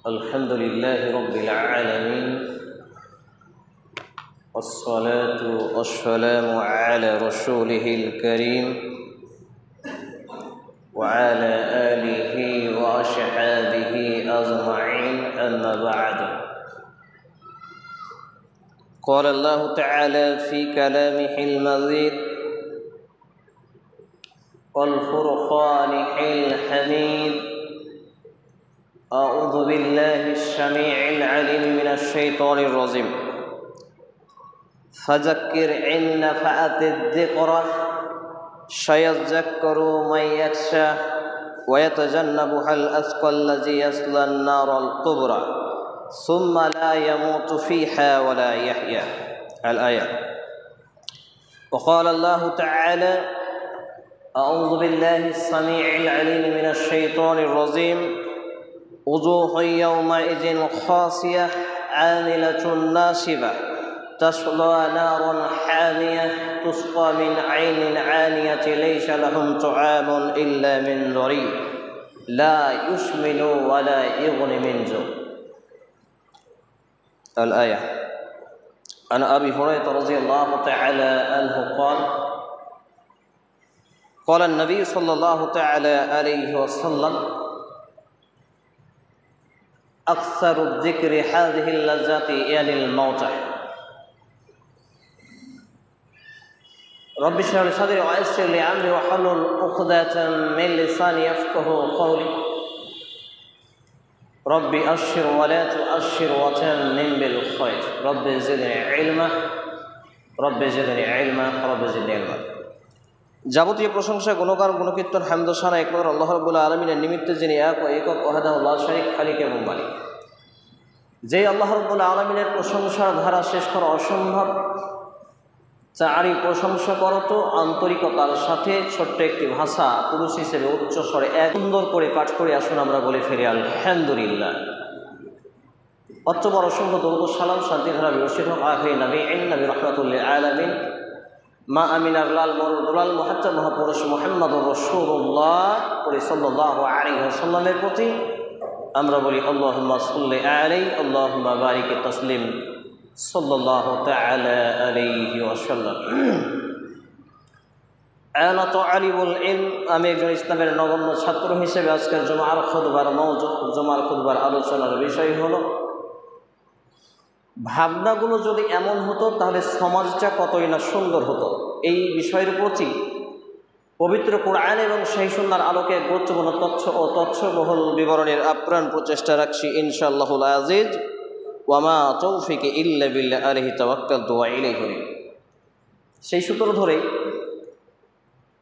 الحمد لله رب العالمين والصلاة والسلام على رسوله الكريم وعلى آله وأصحابه أجمعين أما بعد قال الله تعالى في كلامه المجيد والفرقان الحميد أعوذ بالله السميع العليم من الشيطان الرجيم فذكر إن نفعت الذكرى سيذكر من يخشى ويتجنبها الأشقى الذي يصلى النار الكبرى ثم لا يموت فيها ولا يحيا الآية. وقال الله تعالى أعوذ بالله السميع العليم من الشيطان الرجيم وجوه يومئذ خاسية عاملة ناصبة تصلى نارا حامية تسقى من عين عانية ليس لهم طعام إلا من ضريع لا يسمن ولا يغني من جوع الآية. عن أبي هريرة رضي الله تعالى عنه قال النبي صلى الله تعالى عليه وسلم أكثر الذكر هذه اللذات يعني الموت رب اشرح لي صدري ويسر لي أمري واحلل عقدة من لساني يفقهوا قولي رب أشر ولا تؤشر وتمم بالخير رب زدني علما رب زدني علما رب زدني علما। যাবতীয় প্রশংসা গুণগান গুণকীর্তন হামদ সানা একমাত্র আল্লাহ রাব্বুল আলামিনের নিমিত্তে, যিনি এক ও একক ওয়াহদাহু লা শারীক খালিক এবং মালিক। যেই আল্লাহ রাব্বুল আলামিনের প্রশংসার ধারা শেষ করা অসম্ভব, তারই প্রশংসা করত আন্তরিকতার সাথে ছোট্ট একটি ভাষা পুরুষ হিসেবে উচ্চ স্বরে এক সুন্দর করে পাঠ করে আসুন আমরা বলে ফিরি আলহামদুলিল্লাহ। অতঃপর অসংখ্য দরুদ ও সালাম শান্তি ধারা বিরসিত হোক আখিরি নবী নবী রাহমাতুল আলামিন মা আমিনার লাল মরুদুলাল মুহাত্তাব মহাপুরুষ মুহাম্মদুর রাসূলুল্লাহ সাল্লাল্লাহু আলাইহি ওয়াসাল্লামের প্রতি আমরা বলি আল্লাহুম্মা সাল্লি আলাইহি আল্লাহুম্মা বারিক তাসলিম সাল্লাল্লাহু তাআলা আলাইহি ওয়াসাল্লাম। আনা তালিবুল ইলম, আমি একজন ইসলামের নগণ্য ছাত্র হিসেবে আজকের জুমার খুতবার আলোচনার বিষয় হলো ভাবনাগুলো যদি এমন হতো তাহলে সমাজটা কতই না সুন্দর হতো। এই বিষয়ের প্রতি পবিত্র কোরআন এবং সেই সুন্নাহর আলোকে গুরুত্বপূর্ণ তথ্য ও তথ্যবহুল বিবরণের আপ্রাণ প্রচেষ্টা রাখছি ইনশাআল্লাহুল আজিজ। ওয়ামা তৌফিকি ইল্লা বিল্লাহ আলাইহি তাওয়াক্কালতু ওয়া ইলাইহি উনীব। সেই সূত্র ধরে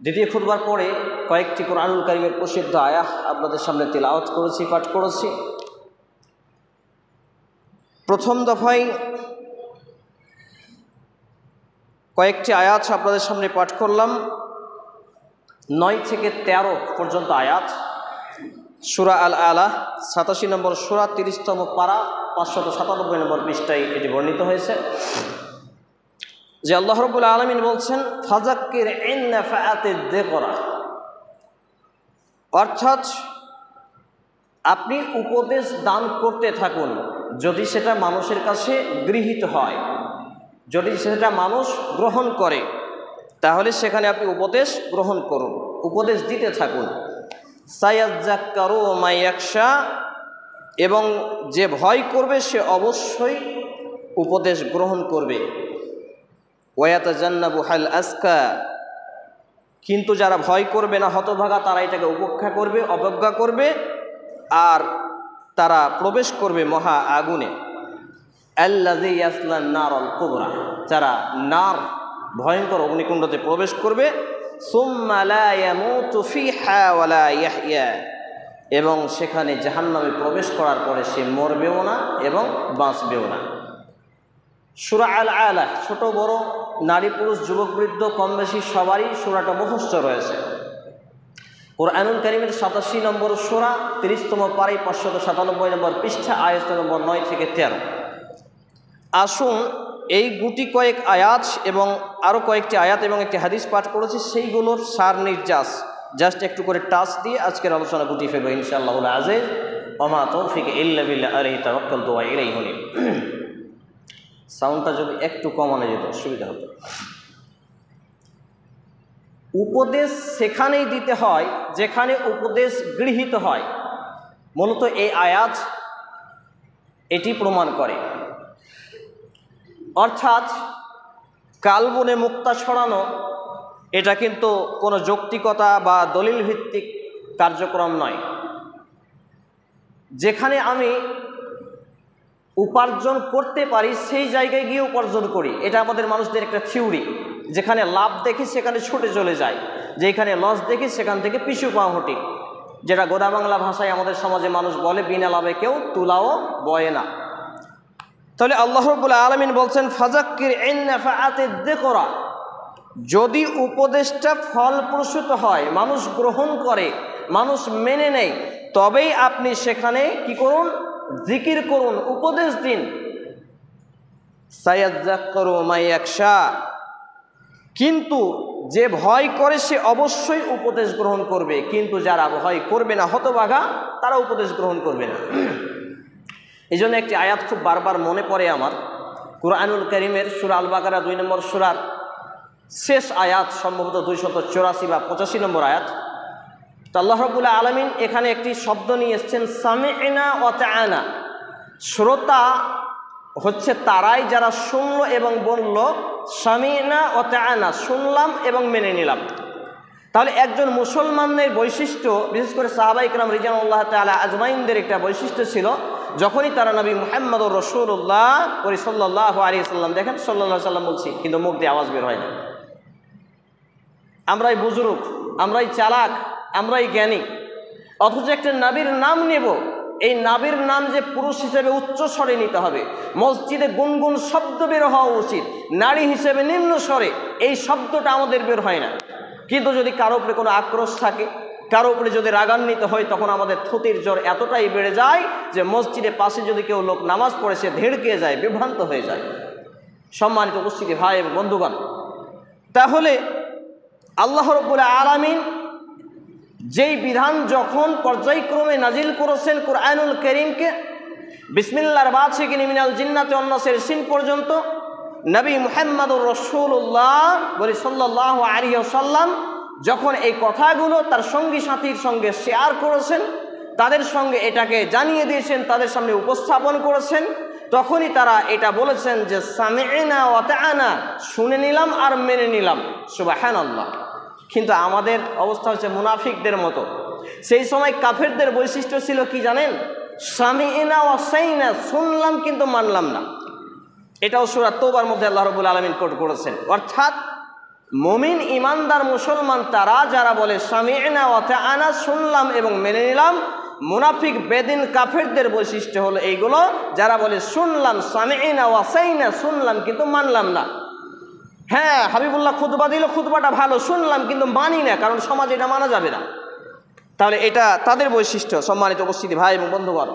দ্বিতীয় খুতবার পরে কয়েকটি কোরআনুল কারীমের প্রসিদ্ধ আয়াত আপনাদের সামনে তিলাওয়াত করেছি, পাঠ করেছি। প্রথম দফায় কয়েকটি আয়াত আপনাদের সামনে পাঠ করলাম, 9 থেকে 13 পর্যন্ত আয়াত। সূরা আল আলা 87 নম্বর সূরা 30তম পারা 597 নম্বর পৃষ্ঠায় এটি বর্ণিত হয়েছে যে আল্লাহ রাব্বুল আলামিন বলছেন ফাযাক্কির ইন নাফাআতিদ যিকরা, অর্থাৎ আপনি উপদেশ দান করতে থাকুন যদি সেটা মানুষের কাছে গৃহীত হয়, যদি সেটা মানুষ গ্রহণ করে তাহলে সেখানে আপনি উপদেশ গ্রহণ করুন, উপদেশ দিতে থাকুন। সায়াযাক্কারু মান ইয়াখশা, এবং যে ভয় করবে সে অবশ্যই উপদেশ গ্রহণ করবে। ওয়ায়াতাজান্নাবুহাল আসকা, কিন্তু যারা ভয় করবে না, হতভাগা, তারা এটাকে উপেক্ষা করবে, অবজ্ঞা করবে, আর তারা প্রবেশ করবে মহা আগুনে। আল্লাযী ইয়াসলান নারাল কুবরা, যারা নার ভয়ঙ্কর অগ্নিকুণ্ডতে প্রবেশ করবে। সুম্মা লা ইয়ামুতু ফিহা ওয়ালা ইয়াহইয়া, এবং সেখানে জাহান্নামে প্রবেশ করার পরে সে মরবেও না এবং বাঁচবেও না। সূরা আল আলা, ছোট বড়, নারী পুরুষ, যুবক বৃদ্ধ, কম বেশি সবারই সূরাটা মুখস্থ রয়েছে। কোরআনুল কারীমের 87 নম্বর সূরা 30তম পারায় 597 নম্বর পৃষ্ঠা, আয়াত নম্বর 9 থেকে 13। আসুন এই গুটি কয়েক আয়াত এবং আরও কয়েকটি আয়াত এবং একটি হাদিস পাঠ করেছি, সেইগুলোর সার নির্যাস জাস্ট একটু করে টাচ দিয়ে আজকের আলোচনা গুটিয়ে ফেলবো ইনশাআল্লাহুল আজিজ। ওমা তৌফিক ইল্লা বিল্লাহ আলাইহি তাওয়াক্কালতু ওয়া ইলাইহি উনীব। সাউন্ডটা যদি একটু কমানো যেত সুবিধা হতো। উপদেশ সেখানেই দিতে হয় যেখানে উপদেশ গৃহীত হয়। মূলত এই আয়াত এটি প্রমাণ করে। অর্থাৎ কালবনে মুক্তা ছড়ানো এটা কিন্তু কোনো যৌক্তিকতা বা দলিল ভিত্তিক কার্যক্রম নয়। যেখানে আমি উপার্জন করতে পারি সেই জায়গায় গিয়ে উপার্জন করি, এটা আমাদের মানুষদের একটা থিওরি। যেখানে লাভ দেখি সেখানে ছুটে চলে যায়, যেখানে লস দেখি সেখান থেকে পিছু পা হটি, যেটা গোদা বাংলা ভাষায় আমাদের সমাজে মানুষ বলে বিনা লাভে কেউ তুলাও বয় না। তাহলে আল্লাহ রাব্বুল আলামিন বলছেন ফাযাক্কির ইন নাফাআতিদ যিকরা, যদি উপদেশটা ফলপ্রসূত হয়, মানুষ গ্রহণ করে, মানুষ মেনে নেয়, তবেই আপনি সেখানে কি করুন, জিকির করুন, উপদেশ দিন। সায়াযাক্কারু মান ইয়াখশা, কিন্তু যে ভয় করে সে অবশ্যই উপদেশ গ্রহণ করবে, কিন্তু যারা ভয় করবে না, হতভাগা, তারা উপদেশ গ্রহণ করবে না। এই জন্য একটি আয়াত খুব বারবার মনে পড়ে আমার, কুরআনুল কারীমের সূরা আল বাকারা 2 নম্বর সূরার শেষ আয়াত, সম্ভবত 284 বা 85 নম্বর আয়াত। তো আল্লাহ রাব্বুল আলামিন এখানে একটি শব্দ নিয়ে এসেছেন সামি'না ওয়া তা'আনা। শ্রোতা হচ্ছে তারাই যারা শুনল এবং বলল সামি'না ওয়া তা'আনা, শুনলাম এবং মেনে নিলাম। তাহলে একজন মুসলমানের বৈশিষ্ট্য, বিশেষ করে সাহাবায়ে কেরাম রিজওয়ানুল্লাহ তাআলা আজমাইনদের একটা বৈশিষ্ট্য ছিল, যখনই তারা নবী মুহাম্মদুর রাসূলুল্লাহ সাল্লাল্লাহু আলাইহি ওয়াসাল্লাম, দেখেন সাল্লাল্লাহু আলাইহি ওয়াসাল্লাম বলছি কিন্তু মুখ দিয়ে আওয়াজ বের হয় না। আমরাই বুজুর্গ, আমরাই চালাক, আমরাই জ্ঞানী, অথচ একটা নবীর নাম নেব, এই নবীর নাম যে পুরুষ হিসেবে উচ্চ স্বরে নিতে হবে, মসজিদে গুনগুন শব্দ বের হওয়া উচিত, নারী হিসেবে নিম্ন স্বরে, এই শব্দটা আমাদের বের হয় না। কিন্তু যদি কারো উপরে কোনো আক্রোশ থাকে, কারো উপরে যদি রাগান্বিত হয়, তখন আমাদের থুতির জ্বর এতটাই বেড়ে যায় যে মসজিদে পাশে যদি কেউ লোক নামাজ পড়ে সে ধেড়কে যায়, বিভ্রান্ত হয়ে যায়। সম্মানিত উপস্থিতি ভাই এবং বন্ধুগণ, তাহলে আল্লাহ রাব্বুল আলামিন যেই বিধান যখন পর্যায়ক্রমে নাজিল করেছেন কুরআনুল কারীমকে, বিসমিল্লাহর বাদ থেকে মিনাল জিন্নাতি ওয়ান নাসের সিন পর্যন্ত, নবী মুহাম্মদুর রাসূলুল্লাহ সাল্লাল্লাহু আলাইহি ওয়াসাল্লাম যখন এই কথাগুলো তার সঙ্গী সাথীর সঙ্গে শেয়ার করেছেন, তাদের সঙ্গে এটাকে জানিয়ে দিয়েছেন, তাদের সামনে উপস্থাপন করেছেন, তখনই তারা এটা বলেছেন যে সামি'না ওয়া তা'আনা, শুনে নিলাম আর মেনে নিলাম। সুবহানাল্লাহ। কিন্তু আমাদের অবস্থা হচ্ছে মুনাফিকদের মতো। সেই সময় কাফেরদের বৈশিষ্ট্য ছিল কি জানেন? সামি'না ওয়া সাইনা, শুনলাম কিন্তু মানলাম না। এটাও সূরা তওবার মধ্যে আল্লাহ রাব্বুল আলামিন কোট করেছেন। অর্থাৎ মুমিন ইমানদার মুসলমান তারা যারা বলে সামি'না ওয়া তা'আনা, শুনলাম এবং মেনে নিলাম। মুনাফিক বেদিন কাফেরদের বৈশিষ্ট্য হলো এইগুলো, যারা বলে শুনলাম সামি'না ওয়া সাইনা, শুনলাম কিন্তু মানলাম না। হ্যাঁ, হাবিবুল্লাহ খুতবা দিল, খুতবাটা ভালো, শুনলাম কিন্তু মানি না, কারণ সমাজে এটা মানা যাবে না। তাহলে এটা তাদের বৈশিষ্ট্য। সম্মানিত উপস্থিতি ভাই এবং বন্ধুগণ,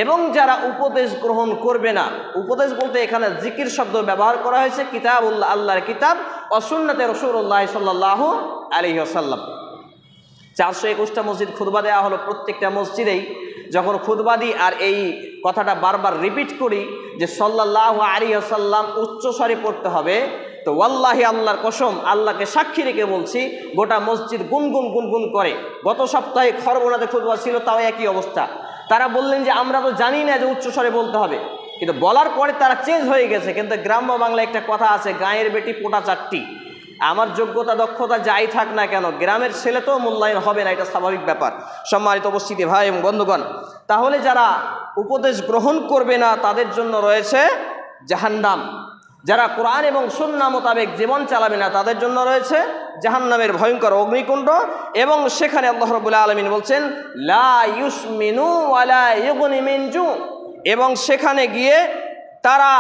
এবং যারা উপদেশ গ্রহণ করবে না, উপদেশ বলতে এখানে জিকির শব্দ ব্যবহার করা হয়েছে, কিতাবুল্লাহ, আল্লাহর কিতাব, ও সুন্নতে রাসূলুল্লাহ সাল্লাল্লাহু আলাইহি ওয়াসাল্লাম। 421টা মসজিদ খুতবা দেওয়া হলো। প্রত্যেকটা মসজিদেই যখন খুতবা দিই আর এই কথাটা বারবার রিপিট করি যে সাল্লাল্লাহু আলাইহি ওয়াসাল্লাম উচ্চস্বরে পড়তে হবে, তো ওয়াল্লাহি, আল্লাহর কসম, আল্লাহকে সাক্ষী রেখে বলছি, গোটা মসজিদ গুনগুন গুনগুন করে। গত সপ্তাহে খরবনাতে খুতবা ছিল, তাও একই অবস্থা। তারা বললেন যে আমরা তো জানি না যে উচ্চস্বরে বলতে হবে, কিন্তু বলার পরে তারা চেঞ্জ হয়ে গেছে। কিন্তু গ্রাম্য বাংলায় একটা কথা আছে, গায়ের বেটি পোটা চারটি। আমার যোগ্যতা দক্ষতা যাই থাক না কেন, গ্রামের ছেলে তো মূল্যায়ন হবে না, এটা স্বাভাবিক ব্যাপার। সম্মানিত উপস্থিতি ভাই এবং বন্ধুগণ, তাহলে যারা উপদেশ গ্রহণ করবে না তাদের জন্য রয়েছে জাহান্নাম। যারা কোরআন এবং সুন্নাহ মোতাবেক জীবন চালাবে না তাদের জন্য রয়েছে জাহান্নামের ভয়ঙ্কর অগ্নিকুণ্ড। এবং সেখানে আল্লাহ রাব্বুল আলামিন বলছেন লা ইউসমিনু ওয়ালা ইউগনি মিন জু, এবং সেখানে গিয়ে তারা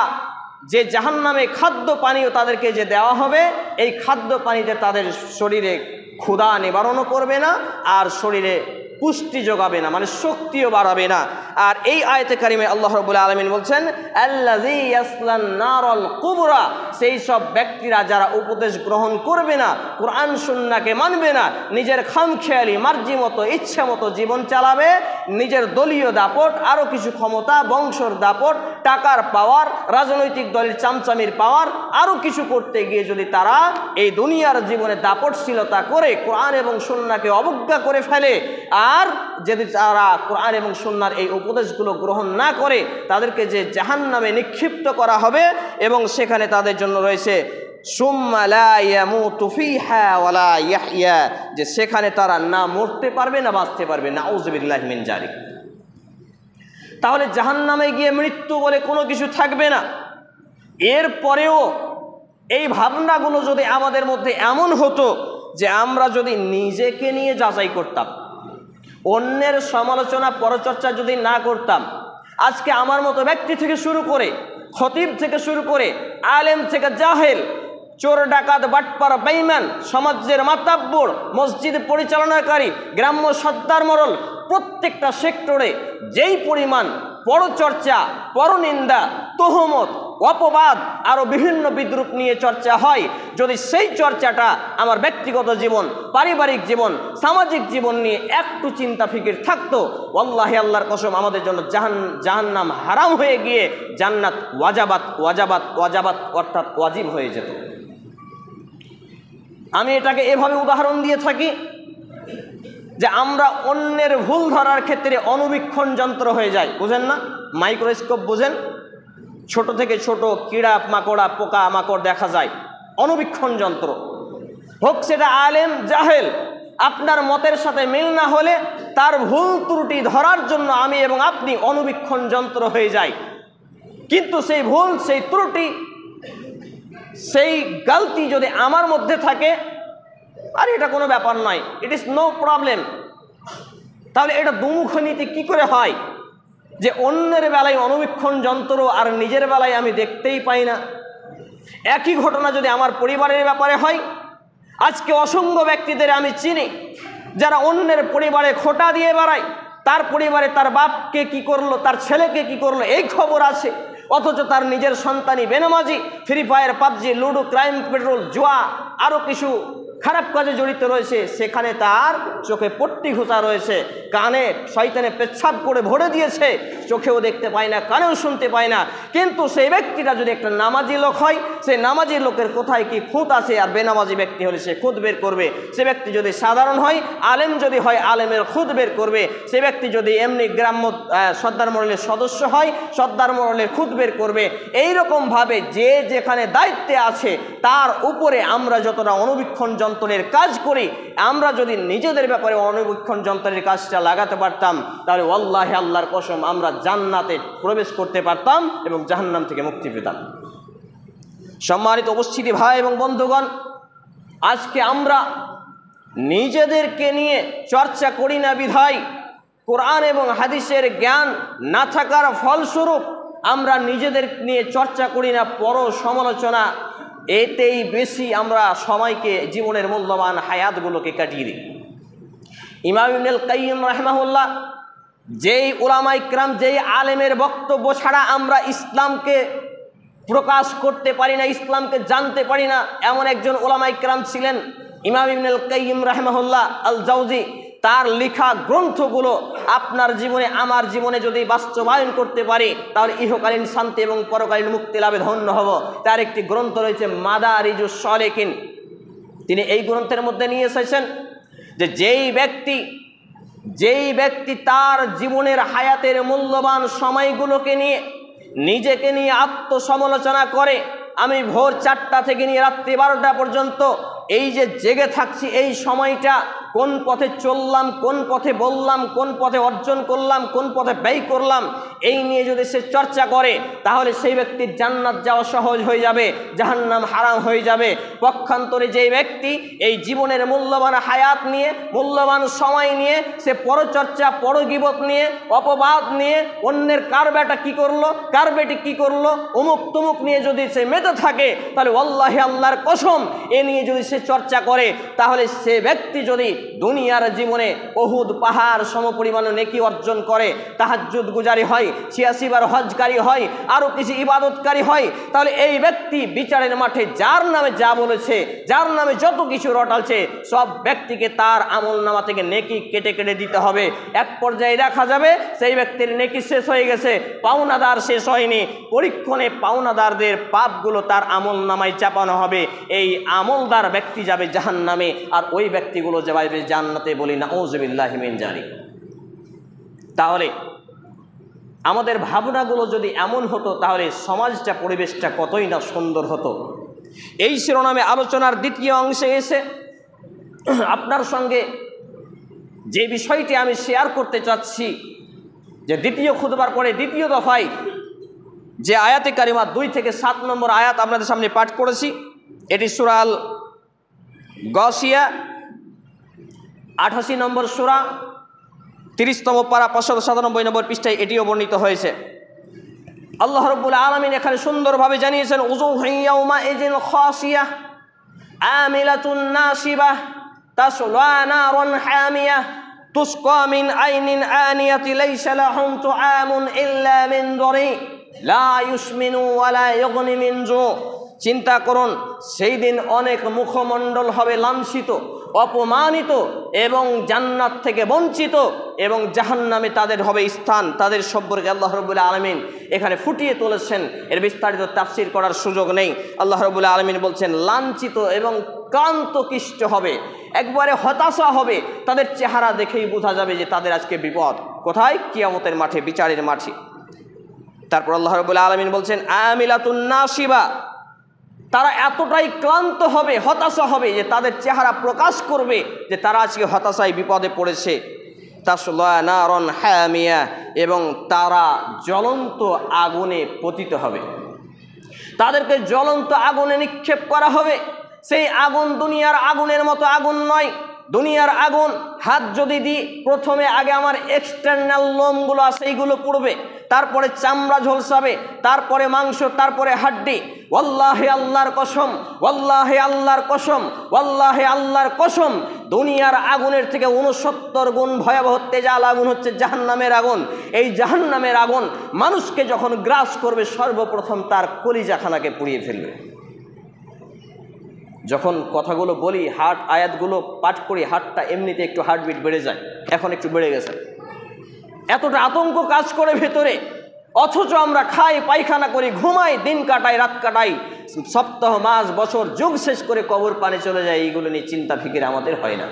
যে জাহান্নামে খাদ্য পানীয় তাদেরকে যে দেওয়া হবে, এই খাদ্য পানিতে তাদের শরীরে ক্ষুধা নিবারণও করবে না, আর শরীরে পুষ্টি যোগাবে না, মানে শক্তিও বাড়াবে না। আর এই আয়াতে কারিমে আল্লাহ রাব্বুল আলামিন বলছেন আল্লাযী ইয়াসলান নারাল কুবরা, সেই সব ব্যক্তিরা যারা উপদেশ গ্রহণ করবে না, কোরআন সুন্নাহকে মানবে না, নিজের খামখেয়ালি মার্জি মতো ইচ্ছা মতো জীবন চালাবে, নিজের দলীয় দাপট, আরও কিছু ক্ষমতা, বংশর দাপট, টাকার পাওয়ার, রাজনৈতিক দলের চামচামির পাওয়ার, আরও কিছু করতে গিয়ে যদি তারা এই দুনিয়ার জীবনে দাপটশীলতা করে কোরআন এবং সুন্নাহকে অবজ্ঞা করে ফেলে, আর যদি তারা কোরআন এবং সুন্নাহর এই উপদেশগুলো গ্রহণ না করে, তাদেরকে যে জাহান্নামে নিক্ষিপ্ত করা হবে এবং সেখানে তাদের জন্য রয়েছে সুম্মা লা ইয়ামুতু ফিহা ওয়ালা ইয়াহইয়া, যে সেখানে তারা না মরতে পারবে না বাঁচতে পারবে। নাউযুবিল্লাহি মিন যালিক। তাহলে জাহান্নামে গিয়ে মৃত্যু বলে কোনো কিছু থাকবে না। এরপরেও এই ভাবনাগুলো যদি আমাদের মধ্যে এমন হতো যে আমরা যদি নিজেকে নিয়ে যাচাই করতাম, অন্যের সমালোচনা পরচর্চা যদি না করতাম, আজকে আমার মতো ব্যক্তি থেকে শুরু করে, খতিব থেকে শুরু করে, আলেম থেকে জাহেল, চোর ডাকাত বাটপার বেঈমান, সমাজের মাতাব্বর, মসজিদ পরিচালনাকারী, গ্রাম্য সর্দার মরল, প্রত্যেকটা সেক্টরে যেই পরিমাণ পরচর্চা, পরনিন্দা, তোহমত, অপবাদ, আরও বিভিন্ন বিদ্রুপ নিয়ে চর্চা হয়, যদি সেই চর্চাটা আমার ব্যক্তিগত জীবন, পারিবারিক জীবন, সামাজিক জীবন নিয়ে একটু চিন্তা ফিকির থাকতো, ওয়াল্লাহি আল্লাহর কসম আমাদের জন্য জাহান্নাম হারাম হয়ে গিয়ে জান্নাত ওয়াজাবাত ওয়াজাবাত ওয়াজাবাত অর্থাৎ ওয়াজিব হয়ে যেত। আমি এটাকে এভাবে উদাহরণ দিয়ে থাকি যে আমরা অন্যের ভুল ধরার ক্ষেত্রে অনুবীক্ষণ যন্ত্র হয়ে যায়। বুঝেন না? মাইক্রোস্কোপ বুঝেন? ছোট থেকে ছোট কীড়া মাকড়া, পোকা মাকড় দেখা যায়, অনুবীক্ষণ যন্ত্র। হোক সেটা আলেম জাহেল, আপনার মতের সাথে মিল না হলে তার ভুল ত্রুটি ধরার জন্য আমি এবং আপনি অনুবীক্ষণ যন্ত্র হয়ে যাই। কিন্তু সেই ভুল, সেই ত্রুটি, সেই গালতি যদি আমার মধ্যে থাকে, আর এটা কোনো ব্যাপার নয়, ইট ইজ নো প্রবলেম। তাহলে এটা দুমুখ নীতি কী করে হয় যে অন্যের বেলায় অনুবীক্ষণ যন্ত্র আর নিজের বেলায় আমি দেখতেই পাই না? একই ঘটনা যদি আমার পরিবারের ব্যাপারে হয়, আজকে অসংখ্য ব্যক্তিদের আমি চিনি যারা অন্যের পরিবারে খোঁটা দিয়ে বেড়ায়, তার পরিবারে তার বাপকে কি করলো, তার ছেলেকে কি করলো এই খবর আছে, অথচ তার নিজের সন্তানই বেনামাজি, free fire, PUBG, ludo, crime petrol, জুয়া, আরও কিছু খারাপ কাজে জড়িত রয়েছে। সেখানে তার চোখে পট্টি ঘোষা রয়েছে, কানে শয়তানে পেচ্ছাপ করে ভরে দিয়েছে, চোখেও দেখতে পায় না, কানেও শুনতে পায় না। কিন্তু সেই ব্যক্তিটা যদি একটা নামাজি লোক হয়, সেই নামাজি লোকের কোথায় কি খুঁত আছে, আর বেনামাজি ব্যক্তি হলে সে খুঁত বের করবে। সে ব্যক্তি যদি সাধারণ হয়, আলেম যদি হয়, আলেমের খুঁত বের করবে। সে ব্যক্তি যদি এমনি গ্রাম্য সর্দার মহলের সদস্য হয়, সর্দার মহলের খুঁত বের করবে। এইরকমভাবে যে যেখানে দায়িত্বে আছে তার উপরে আমরা যতটা অনুবীক্ষণ যন্ত্রের কাজ করি, আমরা যদি নিজেদের ব্যাপারে অনুবীক্ষণ যন্ত্রের কাজটা লাগাতে পারতাম, তাহলে ওয়াল্লাহি আল্লাহর কসম আমরা জান্নাতে প্রবেশ করতে পারতাম এবং জাহান্নাম থেকে মুক্তি পেতাম। সম্মানিত উপস্থিতি ভাই এবং বন্ধুগণ, আজকে আমরা নিজেদেরকে নিয়ে চর্চা করি না বিধায়, কোরআন এবং হাদিসের জ্ঞান না থাকার ফলস্বরূপ আমরা নিজেদের নিয়ে চর্চা করি না, পর সমালোচনা, এতেই বেশি আমরা সময়কে, জীবনের মূল্যবান হায়াতগুলোকে কাটিয়ে দিই। ইমাম ইবনুল কাইয়্যিম রাহিমাহুল্লাহ, যেই উলামায়ে কিরাম, যেই আলেমের বক্তব্য ছাড়া আমরা ইসলামকে প্রকাশ করতে পারি না, ইসলামকে জানতে পারি না, এমন একজন উলামায়ে কিরাম ছিলেন ইমাম ইবনুল কাইয়্যিম রাহিমাহুল্লাহ আল জাওজি। তার লেখা গ্রন্থগুলো আপনার জীবনে, আমার জীবনে যদি বাস্তবায়ন করতে পারি, তাহলে ইহকালীন শান্তি এবং পরকালীন মুক্তি লাভে ধন্য হব। তার একটি গ্রন্থ রয়েছে মাদারিজুস সালিকিন। তিনি এই গ্রন্থের মধ্যে নিয়ে এসেছেন যে যেই ব্যক্তি তার জীবনের হায়াতের মূল্যবান সময়গুলোকে নিয়ে, নিজেকে নিয়ে আত্মসমালোচনা করে, আমি ভোর 4টা থেকে নিয়ে রাত্রি 12টা পর্যন্ত এই যে জেগে থাকছি, এই সময়টা কোন পথে চললাম, কোন পথে বললাম, কোন পথে অর্জন করলাম, কোন পথে ব্যয় করলাম, এই নিয়ে যদি সে চর্চা করে, তাহলে সেই ব্যক্তির জান্নাত যাওয়া সহজ হয়ে যাবে, জাহান্নাম হারাম হয়ে যাবে। পক্ষান্তরে যেই ব্যক্তি এই জীবনের মূল্যবান হায়াত নিয়ে, মূল্যবান সময় নিয়ে সে পরচর্চা, পরগীবত নিয়ে, অপবাদ নিয়ে, অন্যের কার বেটা কী করলো, কার বেটি কী করলো, অমুক তমুক নিয়ে যদি সে মেতে থাকে, তাহলে ওয়াল্লাহি আল্লাহর কসম এ নিয়ে যদি সে চর্চা করে, তাহলে সে ব্যক্তি যদি দুনিয়ার জীবনে উহুদ পাহাড় সমপরিমাণ নেকি অর্জন করে, তাহাজ্জুদ গুজারি হয়, ৮৬ বার হজকারী হয়, আরও কিছু ইবাদতকারী হয়, তাহলে এই ব্যক্তি বিচারের মাঠে যার নামে যা বলেছে, যার নামে যত কিছু রটালছে, সব ব্যক্তিকে তার আমল নামা থেকে নেকি কেটে কেটে দিতে হবে। এক পর্যায়ে দেখা যাবে সেই ব্যক্তির নেকি শেষ হয়ে গেছে, পাওনাদার শেষ হয়নি, পরীক্ষণে পাওনাদারদের পাপগুলো তার আমল নামায় চাপানো হবে। এই আমলদার ব্যক্তি যাবে জাহান্নামে, আর ওই ব্যক্তিগুলো যাবে জান্নাতে, বলি নাউযুবিল্লাহি মিন যালিক। তাহলে আমাদের ভাবনাগুলো যদি এমন হতো, তাহলে সমাজটা, পরিবেশটা কতই না সুন্দর হতো। এই শিরোনামে আলোচনার দ্বিতীয় অংশে এসে আপনার সঙ্গে যে বিষয়টি আমি শেয়ার করতে চাচ্ছি, যে দ্বিতীয় খুতবার পরে দ্বিতীয় দফায় যে আয়াতে কারিমা 2 থেকে 7 নম্বর আয়াত আপনাদের সামনে পাঠ করেছি, এটি সূরা আল গাসিয়া 88 নম্বর সূরা, 30তম পারা 597 নম্বর পৃষ্ঠায় এটিও বর্ণিত হয়েছে। আল্লাহ রাব্বুল আলামিন এখানে সুন্দরভাবে জানিয়েছেন, উযুহু ইয়াওমাইযিন খাসিয়াহ আমিলাতুন নাসিবাহ তাসলা নারান হামিয়াহ তুসকা মিন আইনিন আনিয়াতি লাইসা লাহুম তুআমুন ইল্লা মিন দরি লা ইউসমিনু ওয়া লা ইউগনি মিন জু। চিন্তা করুন, সেই দিন অনেক মুখমণ্ডল হবে লাঞ্ছিত, অপমানিত এবং জান্নাত থেকে বঞ্চিত, এবং জাহান্নামে তাদের হবে স্থান। তাদের সম্পর্কে আল্লাহ রাব্বুল আলামিন এখানে ফুটিয়ে তুলেছেন, এর বিস্তারিত তাফসীর করার সুযোগ নেই। আল্লাহ রাব্বুল আলামিন বলছেন লাঞ্ছিত এবং ক্লান্তকিষ্ট হবে, একবারে হতাশা হবে, তাদের চেহারা দেখেই বোঝা যাবে যে তাদের আজকে বিপদ কোথায়, কিয়ামতের মাঠে, বিচারের মাঠে। তারপর আল্লাহ রাব্বুল আলামিন বলছেন আমিলাতুন নাসিবা, তারা এতটাই ক্লান্ত হবে, হতাশা হবে যে তাদের চেহারা প্রকাশ করবে যে তারা আজকে হতাশায় বিপদে পড়েছে। তাসলা নারান হামিয়া, এবং তারা জ্বলন্ত আগুনে পতিত হবে, তাদেরকে জ্বলন্ত আগুনে নিক্ষেপ করা হবে। সেই আগুন দুনিয়ার আগুনের মতো আগুন নয়। দুনিয়ার আগুন হাত যদি দিই, প্রথমে আগে আমার এক্সটার্নাল লোমগুলো আছে এইগুলো পুড়বে, তারপরে চামড়া ঝলসাবে, তারপরে মাংস, তারপরে হাড্ডি। ওয়াল্লাহি আল্লাহর কসম, ওয়াল্লাহি আল্লাহর কসম, ওয়াল্লাহি আল্লাহর কসম, দুনিয়ার আগুনের থেকে 69 গুণ ভয়াবহ তেজাল আগুন হচ্ছে জাহান্নামের আগুন। এই জাহান্নামের আগুন মানুষকে যখন গ্রাস করবে, সর্বপ্রথম তার কলিজাখানাকে পুড়িয়ে ফেলবে। যখন কথাগুলো বলি, হার্ট আয়াতগুলো পাঠ করি, হার্টটা এমনিতে একটু হার্টবিট বেড়ে যায়, এখন একটু বেড়ে গেছে। এতটা আতঙ্ক কাজ করে ভেতরে, অথচ আমরা খাই, পায়খানা করি, ঘুমাই, দিন কাটাই, রাত কাটাই, সপ্তাহ, মাস, বছর, যুগ শেষ করে কবর পানে চলে যায়। এইগুলো নিয়ে চিন্তা ফিকির আমাদের হয় না।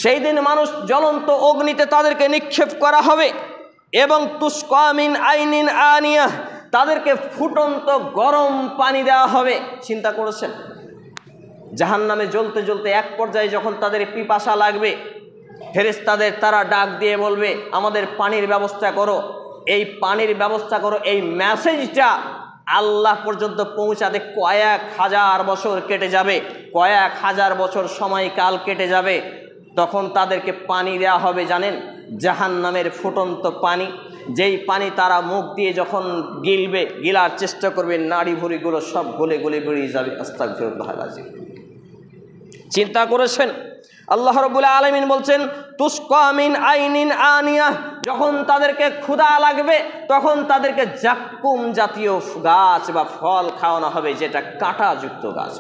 সেই দিন মানুষ জ্বলন্ত অগ্নিতে তাদেরকে নিক্ষেপ করা হবে, এবং তুসকা মিন আইনিন আনিয়াহ, তাদেরকে ফুটন্ত গরম পানি দেওয়া হবে। চিন্তা করেছেন, জাহান্নামে জ্বলতে জ্বলতে এক পর্যায়ে যখন তাদের পিপাসা লাগবে, ফেরেশতাদের তারা ডাক দিয়ে বলবে আমাদের পানির ব্যবস্থা করো, এই পানির ব্যবস্থা করো। এই মেসেজটা আল্লাহ পর্যন্ত পৌঁছাতে কয়েক হাজার বছর কেটে যাবে, কয়েক হাজার বছর সময়কাল কেটে যাবে। তখন তাদেরকে পানি দেওয়া হবে, জানেন, জাহান্নামের ফুটন্ত পানি, যেই পানি তারা মুখ দিয়ে যখন গিলবে, গিলার চেষ্টা করবে, নাড়ি ভুঁড়িগুলো সব গলে গলে বেরিয়ে যাবে। আস্তাগফিরুল্লাহ আল-আযীম। চিন্তা করেছেন, আল্লাহ রাব্বুল আলামিন বলছেন তুসকা মিন আইনিন আনিয়াহ, যখন তাদেরকে ক্ষুধা লাগবে তখন তাদেরকে জাক্কুম জাতীয় গাছ বা ফল খাওয়ানো হবে, যেটা কাঁটাযুক্ত গাছ।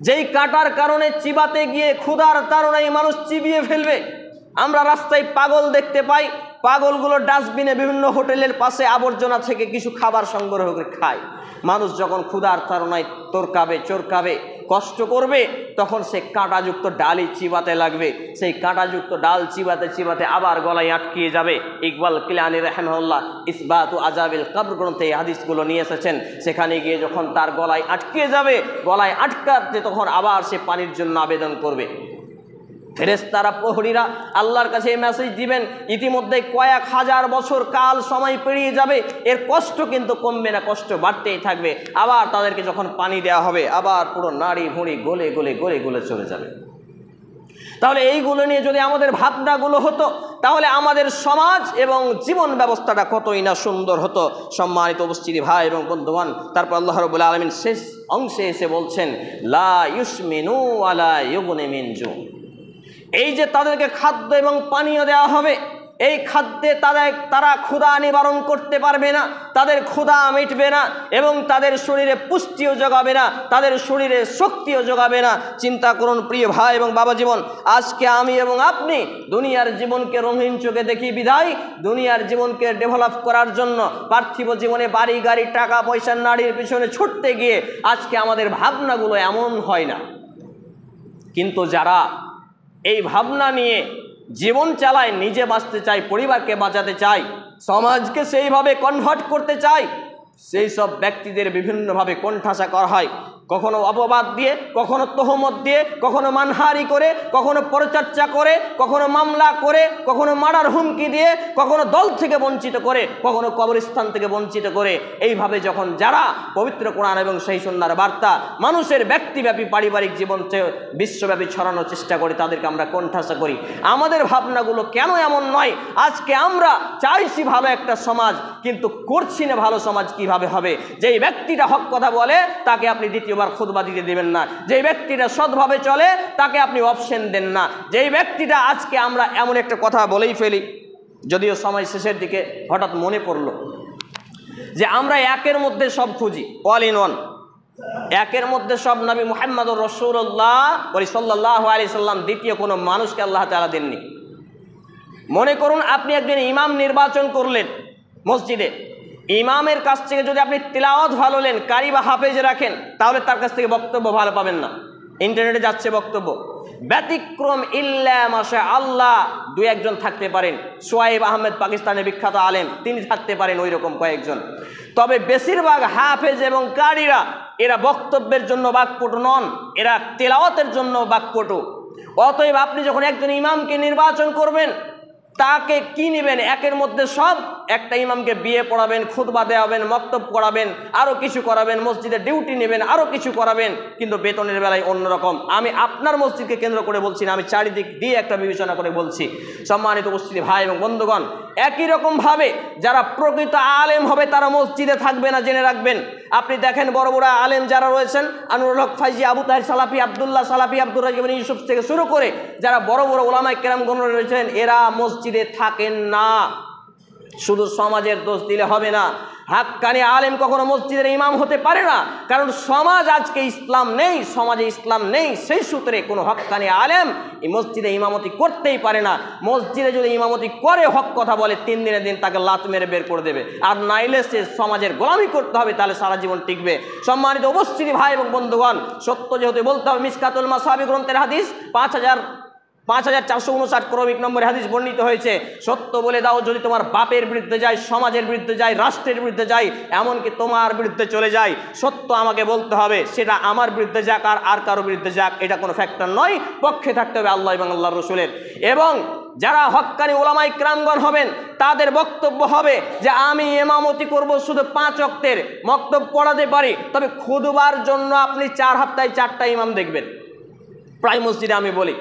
যেই কাঁটার কারণে চিবাতে গিয়ে ক্ষুধার তাড়নায় মানুষ চিবিয়ে ফেলবে। আমরা রাস্তায় পাগল দেখতে পাই, পাগলগুলো ডাস্টবিনে বিভিন্ন হোটেলের পাশে আবর্জনা থেকে কিছু খাবার সংগ্রহ করে খায়। মানুষ যখন ক্ষুধার তাড়নায় তোরকাবে, চোরকাবে, কষ্ট করবে, তখন সে কাঁটাযুক্ত ডালই চিবাতে লাগবে। সেই কাঁটাযুক্ত ডাল চিবাতে চিবাতে আবার গলায় আটকিয়ে যাবে। ইকবাল কিলানি রাহিমাহুল্লাহ ইসবাতু আজাবিল কবর গ্রন্থে এই হাদিসগুলো নিয়ে এসেছেন। সেখানে গিয়ে যখন তার গলায় আটকে যাবে, গলায় আটকাতে তখন আবার সে পানির জন্য আবেদন করবে। ফেরেশতারা, প্রহরীরা আল্লাহর কাছে এই মেসেজ দিবেন, ইতিমধ্যে কয়েক হাজার বছর কাল সময় পেরিয়ে যাবে, এর কষ্ট কিন্তু কমবে না, কষ্ট বাড়তেই থাকবে। আবার তাদেরকে যখন পানি দেওয়া হবে, আবার পুরো নাড়ি ভুঁড়ি গলে গলে গলে গলে চলে যাবে। তাহলে এইগুলো নিয়ে যদি আমাদের ভাবনাগুলো হতো, তাহলে আমাদের সমাজ এবং জীবন ব্যবস্থাটা কতই না সুন্দর হতো। সম্মানিত উপস্থিতি ভাই এবং বন্ধুগণ, তারপর আল্লাহ রাব্বুল আলামিন শেষ অংশে এসে বলছেন লা ইউসমিনু ওয়া লা ইউগনি মিন জু। এই যে তাদেরকে খাদ্য এবং পানীয় দেওয়া হবে, এই খাদ্যে তারা ক্ষুধা নিবারণ করতে পারবে না, তাদের ক্ষুধা মিটবে না এবং তাদের শরীরে পুষ্টিও যোগাবে না, তাদের শরীরে শক্তিও যোগাবে না। চিন্তা করুন প্রিয় ভাই এবং বাবা জীবন, আজকে আমি এবং আপনি দুনিয়ার জীবনকে রঙিন চোখে দেখি বিধায় দুনিয়ার জীবনকে ডেভেলপ করার জন্য পার্থিব জীবনে বাড়ি গাড়ি টাকা পয়সার নারীর পিছনে ছুটতে গিয়ে আজকে আমাদের ভাবনাগুলো এমন হয় না। কিন্তু যারা এই ভাবনা নিয়ে জীবন চালায়, নিজে বাঁচতে চায়, পরিবারকে বাঁচাতে চায়, সমাজকে সেইভাবে কনভার্ট করতে চায়, সেই সব ব্যক্তিদের বিভিন্নভাবে কোণঠাসা করা হয়, কখনো অপবাদ দিয়ে, কখনো তহমত দিয়ে, কখনো মানহারি করে, কখনো পরচর্চা করে, কখনো মামলা করে, কখনো মারার হুমকি দিয়ে, কখনো দল থেকে বঞ্চিত করে, কখনো কবরস্থান থেকে বঞ্চিত করে। এইভাবে যখন যারা পবিত্র কোরআন এবং সেই সুন্নাহর বার্তা মানুষের ব্যক্তিব্যাপী পারিবারিক জীবন বিশ্বব্যাপী ছড়ানোর চেষ্টা করে, তাদেরকে আমরা কোণঠাসা করি। আমাদের ভাবনাগুলো কেন এমন নয়? আজকে আমরা চাইছি ভালো একটা সমাজ, কিন্তু করছি না ভালো সমাজ কিভাবে হবে? যেই ব্যক্তিটা হক কথা বলে তাকে আপনি দ্বিতীয়বার খুতবা দিতে দেবেন না, যেই ব্যক্তিটা সৎভাবে চলে তাকে আপনি অপশন দেন না। যেই ব্যক্তিটা আজকে আমরা এমন একটা কথা বলেই ফেলি, যদিও সময় শেষের দিকে হঠাৎ মনে পড়লো যে আমরা একের মধ্যে সব খুঁজি, অল ইন ওয়ান, একের মধ্যে সব। নবী মুহাম্মদুর রাসূলুল্লাহ সাল্লাল্লাহু আলাইহি সাল্লাম দ্বিতীয় কোনো মানুষকে আল্লাহ তাআলা দেননি। মনে করুন আপনি একজন ইমাম নির্বাচন করলেন মসজিদে, ইমামের কাছ থেকে যদি আপনি তিলাওয়াত ভালো নেন, কারি বা হাফেজ রাখেন, তাহলে তার কাছ থেকে বক্তব্য ভালো পাবেন না। ইন্টারনেটে যাচ্ছে বক্তব্য, ব্যতিক্রম ইল্লা মাশা আল্লাহ দুই একজন থাকতে পারেন। সোয়াইব আহমেদ পাকিস্তানের বিখ্যাত আলেম, তিনি থাকতে পারেন ওই রকম কয়েকজন। তবে বেশিরভাগ হাফেজ এবং কারিরা এরা বক্তব্যের জন্য বাকপটু নন, এরা তেলাওয়াতের জন্য বাকপটু। অতএব আপনি যখন একজন ইমামকে নির্বাচন করবেন, তাকে কি নেবেন? একের মধ্যে সব। একটা ইমামকে বিয়ে পড়াবেন, খুতবা দেওয়াবেন, মক্তব করাবেন, আরও কিছু করাবেন, মসজিদে ডিউটি নেবেন, আরও কিছু করাবেন, কিন্তু বেতনের বেলায় অন্যরকম। আমি আপনার মসজিদকে কেন্দ্র করে বলছি না, আমি চারিদিক দিয়ে একটা বিবেচনা করে বলছি। সম্মানিত উপস্থিতি ভাই এবং বন্ধুগণ, একই রকমভাবে যারা প্রকৃত আলেম হবে তারা মসজিদে থাকবে না, জেনে রাখবেন। আপনি দেখেন বড় বড় আলেম যারা রয়েছেন, আনোয়ারুল হক ফাইজি, আবু তাহের সালাফি, আবদুল্লাহ সালাফি, আব্দুর রাজ্জাক ইবনে ইউসুফ থেকে শুরু করে যারা বড় বড় ওলামায়ে কেরামগণ রয়েছেন, এরা মসজিদে থাকেন না। শুধু সমাজের দোষ দিলে হবে না। হাক্কানি আলেম কখনো মসজিদের ইমাম হতে পারে না, কারণ সমাজ আজকে ইসলাম নেই, সমাজে ইসলাম নেই। সেই সূত্রে কোনো হক্কানি আলেম এই মসজিদে ইমামতি করতেই পারে না। মসজিদে যদি ইমামতি করে, হক কথা বলে, 3 দিনের দিন তাকে লাত মেরে বের করে দেবে। আর নাইলে সে সমাজের গোলামি করতে হবে, তাহলে সারা জীবন টিকবে। সম্মানিত উপস্থিতি ভাই এবং বন্ধুগণ, সত্য যেহেতু বলতে হবে, মিশকাতুল মাসাবি গ্রন্থের হাদিস 5459 ক্রমিক নম্বরে হাদিস বর্ণিত হয়েছে, সত্য বলে দাও, যদি তোমার বাপের বিরুদ্ধে যায়, সমাজের বিরুদ্ধে যায়, রাষ্ট্রের বিরুদ্ধে যায়, এমনকি তোমার বিরুদ্ধে চলে যায়, সত্য আমাকে বলতে হবে। সেটা আমার বিরুদ্ধে যাক আর কারো বিরুদ্ধে যাক, এটা কোনো ফ্যাক্টর নয়। পক্ষে থাকতে হবে আল্লাহ এবং আল্লাহর রাসূলের। এবং যারা হক্কানি ওলামায়ে কেরামগণ হবেন, তাদের বক্তব্য হবে যে আমি ইমামতি করব, শুধু 5 ওয়াক্তের মক্তব পড়াতে পারি, তবে খুতবার জন্য আপনি 4 হপ্তায় 4টা ইমাম দেখবেন। প্রায় মসজিদে আমি বলি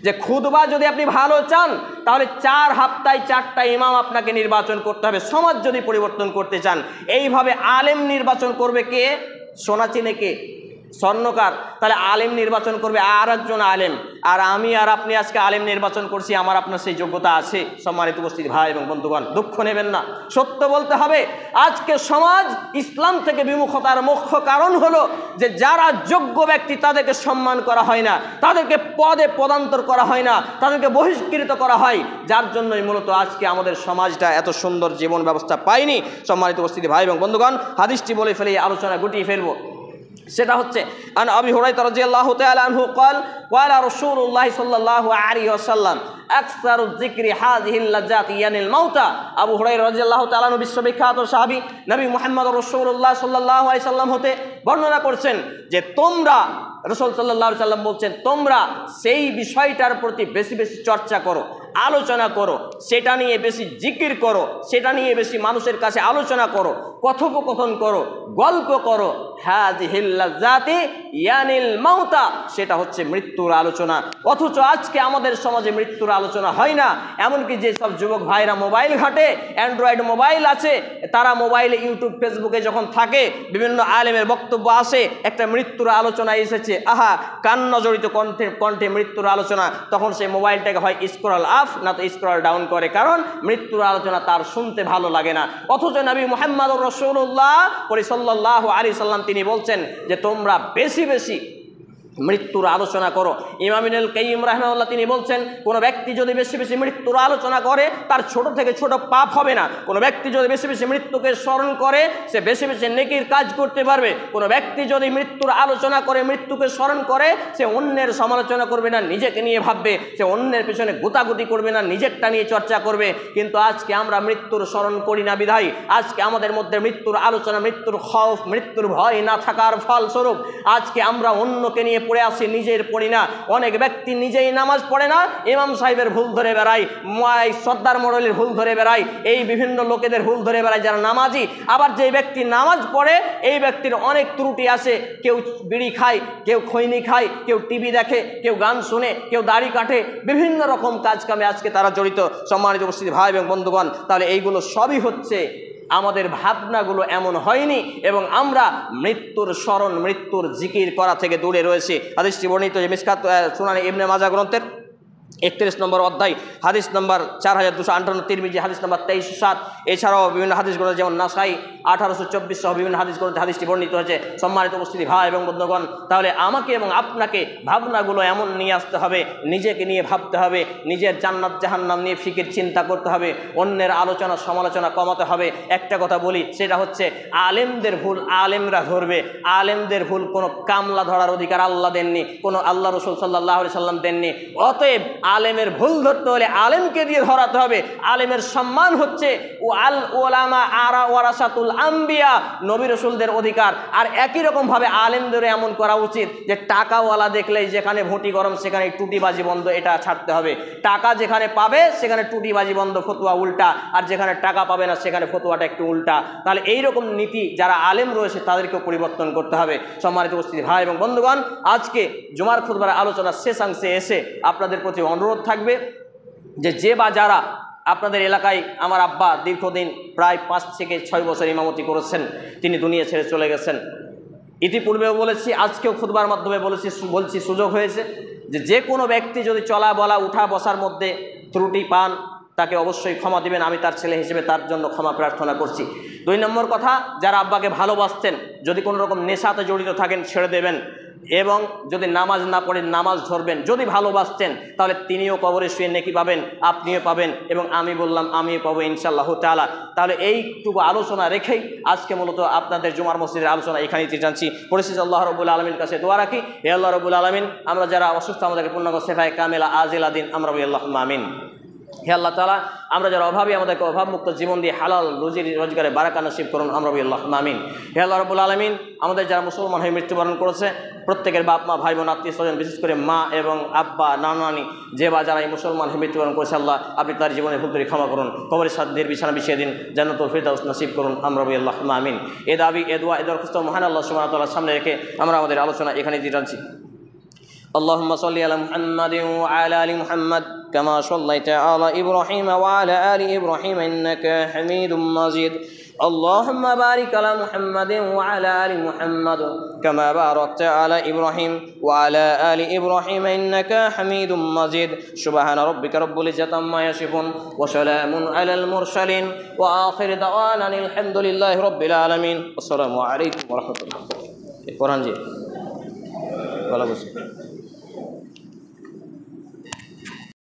যে খুতবা যদি আপনি ভালো চান, তাহলে 4 হপ্তায় 4টা ইমাম আপনাকে নির্বাচন করতে হবে, সমাজ যদি পরিবর্তন করতে চান। এইভাবে আলেম নির্বাচন করবে কে? সোনা চিনে কে? স্বর্ণকার। তাহলে আলেম নির্বাচন করবে আর একজন আলেম, আর আমি আর আপনি আজকে আলেম নির্বাচন করছি, আমার আপনার সেই যোগ্যতা আছে? সম্মানিত উপস্থিত ভাই এবং বন্ধুগণ, দুঃখ নেবেন না, সত্য বলতে হবে। আজকে সমাজ ইসলাম থেকে বিমুখতার মুখ্য কারণ হলো যে যারা যোগ্য ব্যক্তি তাদেরকে সম্মান করা হয় না, তাদেরকে পদে পদান্তর করা হয় না, তাদেরকে বহিষ্কৃত করা হয়, যার জন্যই মূলত আজকে আমাদের সমাজটা এত সুন্দর জীবন ব্যবস্থা পায়নি। সম্মানিত উপস্থিতি ভাই এবং বন্ধুগণ, হাদিসটি বলে ফেলে আলোচনা গুটিয়ে ফেলবো। সেটা হচ্ছে আন আবি হুরায়রা রাদিয়াল্লাহু তাআলা আনহু قال قال رسول الله صلى الله عليه وسلم اكثر الذكر هذه اللذات يعني الموت। আবু হুরায়রা রাদিয়াল্লাহু তাআলা আনহু বিশ্ববিখ্যাত সাহাবী, নবী মুহাম্মদ রাসূলুল্লাহ সাল্লাল্লাহু আলাইহি সাল্লাম হতে বর্ণনা করছেন যে তোমরা, রাসূল সাল্লাল্লাহু আলাইহি সাল্লাম বলছেন, তোমরা সেই বিষয়টার প্রতি বেশি বেশি চর্চা করো, আলোচনা করো, সেটা নিয়ে বেশি জিকির করো, সেটা নিয়ে বেশি মানুষের কাছে আলোচনা করো, কথোপকথন করো, গল্প করো। হাযিহিল লাযযাতি ইয়ানিল মাউতা, সেটা হচ্ছে মৃত্যুর আলোচনা। অথচ আজকে আমাদের সমাজে মৃত্যুর আলোচনা হয় না। এমনকি যে সব যুবক ভাইরা মোবাইল ঘাটে, অ্যান্ড্রয়েড মোবাইল আছে, তারা মোবাইলে ইউটিউব ফেসবুকে যখন থাকে, বিভিন্ন আলেমের বক্তব্য আসে, একটা মৃত্যুর আলোচনা এসেছে, আহা কান্না জড়িত কণ্ঠে কণ্ঠে মৃত্যুর আলোচনা, তখন সেই মোবাইলটাকে হয় স্ক্রল আপ না তো স্ক্রল ডাউন করে, কারণ মৃত্যুর আলোচনা তার শুনতে ভালো লাগে না। অথচ নবী মুহাম্মদুর রাসূলুল্লাহ সাল্লাল্লাহু আলাইহি সাল্লাম তিনি বলছেন যে তোমরা বেশি বেশি মৃত্যুর আলোচনা করো। ইমাম ইবনুল কাইয়্যিম রাহিমাহুল্লাহ তিনি বলছেন, কোনো ব্যক্তি যদি বেশি বেশি মৃত্যুর আলোচনা করে তার ছোট থেকে ছোট পাপ হবে না। কোনো ব্যক্তি যদি বেশি বেশি মৃত্যুকে স্মরণ করে সে বেশি বেশি নেকির কাজ করতে পারবে। কোনো ব্যক্তি যদি মৃত্যুর আলোচনা করে, মৃত্যুকে স্মরণ করে, সে অন্যের সমালোচনা করবে না, নিজেকে নিয়ে ভাববে, সে অন্যের পেছনে গোতাগুতি করবে না, নিজেরটা নিয়ে চর্চা করবে। কিন্তু আজকে আমরা মৃত্যুর স্মরণ করি না বিধায় আজকে আমাদের মধ্যে মৃত্যুর আলোচনা, মৃত্যুর খৌফ, মৃত্যুর ভয় না থাকার ফলস্বরূপ আজকে আমরা অন্যকে নিয়ে পড়ে আসি, নিজের পড়ি না। অনেক ব্যক্তি নিজেই নামাজ পড়ে না, ইমাম সাহেবের ভুল ধরে বেড়ায়, সর্দার মডেলের ভুল ধরে বেড়ায়, এই বিভিন্ন লোকেদের ভুল ধরে বেড়ায় যারা নামাজি। আবার যে ব্যক্তি নামাজ পড়ে এই ব্যক্তির অনেক ত্রুটি আছে, কেউ বিড়ি খায়, কেউ খৈনি খায়, কেউ টিভি দেখে, কেউ গান শুনে, কেউ দাড়ি কাটে, বিভিন্ন রকম কাজ কামে আজকে তারা জড়িত। সম্মানিত উপস্থিতি ভাই এবং বন্ধুগণ, তাহলে এইগুলো সবই হচ্ছে আমাদের ভাবনাগুলো এমন হয়নি এবং আমরা মৃত্যুর স্মরণ, মৃত্যুর জিকির করা থেকে দূরে রয়েছে। হাদিসটি বর্ণিত যে মিসকাত সুনান ইবনে মাজাহ গ্রন্থের 31 নম্বর অধ্যায়, হাদিস নম্বর 4258, তিরমিজি হাদিস নম্বর 2307, এছাড়াও বিভিন্ন হাদিস গ্রন্থ যেমন নাসাই 1824 সহ বিভিন্ন হাদিস গ্রন্থে হাদিসটি বর্ণিত হয়েছে। সম্মানিত উপস্থিতি ভাই এবং বন্ধুগণ, তাহলে আমাকে এবং আপনাকে ভাবনাগুলো এমন নিয়ে আসতে হবে, নিজেকে নিয়ে ভাবতে হবে, নিজের জান্নাত জাহান্নাম নিয়ে ফিকির চিন্তা করতে হবে, অন্যের আলোচনা সমালোচনা কমাতে হবে। একটা কথা বলি, সেটা হচ্ছে আলেমদের ভুল আলেমরা ধরবে, আলেমদের ভুল কোনো কামলা ধরার অধিকার আল্লাহ দেননি, কোনো আল্লাহ রসুল সাল্লাল্লাহু আলাইহি সাল্লাম দেননি। অতএব আলেমের ভুল ধরতে হলে আলেমকে দিয়ে ধরাতে হবে। আলেমের সম্মান হচ্ছে ও আল ওলামা আরা ওয়ারাসাতুল আম্বিয়া, নবী রসুলদের অধিকার। আর একই রকমভাবে আলেমদের এমন করা উচিত যে টাকাওয়ালা দেখলেই যেখানে ভোটি গরম সেখানে টুটিবাজি বন্ধ, এটা ছাড়তে হবে। টাকা যেখানে পাবে সেখানে টুটিবাজি বন্ধ, ফতুয়া উল্টা, আর যেখানে টাকা পাবে না সেখানে ফতুয়াটা একটু উল্টা। তাহলে এইরকম নীতি যারা আলেম রয়েছে তাদেরকেও পরিবর্তন করতে হবে। সম্মানিত উপস্থিতি ভাই এবং বন্ধুগণ, আজকে জুমার খুতবার আলোচনার শেষাংশে এসে আপনাদের প্রতি অনুরোধ থাকবে যে বা যারা আপনাদের এলাকায়, আমার আব্বা দীর্ঘদিন প্রায় 5 থেকে 6 বছর ইমামতি করেছেন, তিনি দুনিয়া ছেড়ে চলে গেছেন। ইতিপূর্বেও বলেছি, আজকেও খুতবার মাধ্যমে বলছি, সুযোগ হয়েছে যে কোনো ব্যক্তি যদি চলা বলা উঠা বসার মধ্যে ত্রুটি পান তাকে অবশ্যই ক্ষমা দিবেন। আমি তার ছেলে হিসেবে তার জন্য ক্ষমা প্রার্থনা করছি। 2 নম্বর কথা, যারা আব্বাকে ভালোবাসতেন, যদি কোনো রকম নেশাতে জড়িত থাকেন ছেড়ে দেবেন, এবং যদি নামাজ না পড়েন নামাজ ধরবেন। যদি ভালোবাসতেন তাহলে তিনিও কবরে শুয়ে নেকি পাবেন, আপনিও পাবেন, এবং আমি বললাম আমিও পাবো ইনশাআল্লাহ তাআলা। তাহলে এইটুকু আলোচনা রেখেই আজকে মূলত আপনাদের জুমার মসজিদের আলোচনা এখানেই জানছি। পরিশেষ আল্লাহ রাব্বুল আলামিনের কাছে দোয়া রাখি, হে আল্লাহ রাব্বুল আলামিন, আমরা যারা অসুস্থ আমাদেরকে পূর্ণাঙ্গ শেফায়ে কামেলা আজিলা দিন আমরা বলি আল্লাহুম্মা আমিন। হে আল্লাহ তাআলা, আমরা যারা অভাবী আমাদেরকে অভাবমুক্ত জীবন দিয়ে হালাল রুজি রোজগারে বারাকা নসিব করুন আমরা বলি আল্লাহুম্মা আমিন। হে আল্লাহ রাব্বুল আলামিন, আমাদের যারা মুসলমান হয়ে মৃত্যুবরণ করেছে প্রত্যেকের বাপ মা ভাই বোন আত্মীয় স্বজন, বিশেষ করে মা এবং আব্বা নানানি যে বা যারা এই মুসলমান হয়ে মৃত্যুবরণ করেছে, আল্লাহ আপনি তার জীবনের ভুল ত্রুটি ক্ষমা করুন, কবরের সাধ্যের বিছানা বিছিয়ে দিন, জান্নাতুল ফিরদাউস নসিব করুন আমরা বলি আল্লাহুম্মা আমিন। এ দাবি, এ দোয়া, এ দরখাস্ত মহান আল্লাহ সুবহানাহু ওয়া তাআলার সামনে রেখে আমরা আমাদের আলোচনা এখানেই জানছি। اللهم صل على محمد وعلى آل محمد كما صليت على إبراهيم وعلى آل إبراهيم إنك حميد مجيد. اللهم بارك على محمد وعلى آل محمد كما باركت على إبراهيم وعلى آل إبراهيم إنك حميد مجيد. سبحان ربك رب العزة عما يصفون وسلام على المرسلين وآخر دعوانا الحمد لله رب العالمين. السلام عليكم ورحمة الله. قرآن جي.